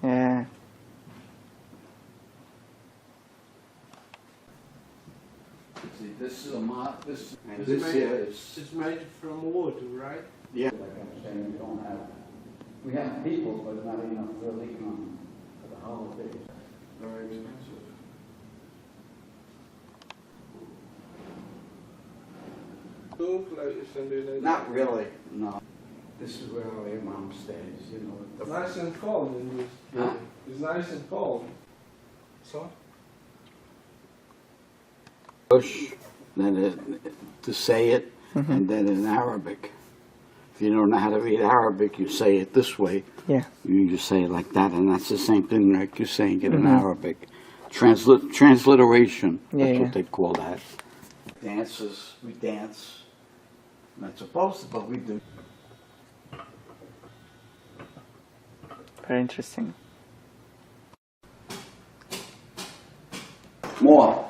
Yeah. See, this is a mod. This and It's this made- here is. It's made from wood, right? Yeah. Like I'm saying, we don't have. We have people, but not enough really come for the holidays. Very expensive. Not really. No. This is where our mom stays. You know. It's nice and cold in this. Huh? It's nice and cold. So? Push, then to say it, and then in Arabic. If you don't know how to read Arabic, you say it this way. Yeah. You just say it like that, and that's the same thing like you're saying it in Arabic. Transliteration, that's Yeah. what they call that. Dances, we dance. Not supposed to, but we do. Very interesting. More.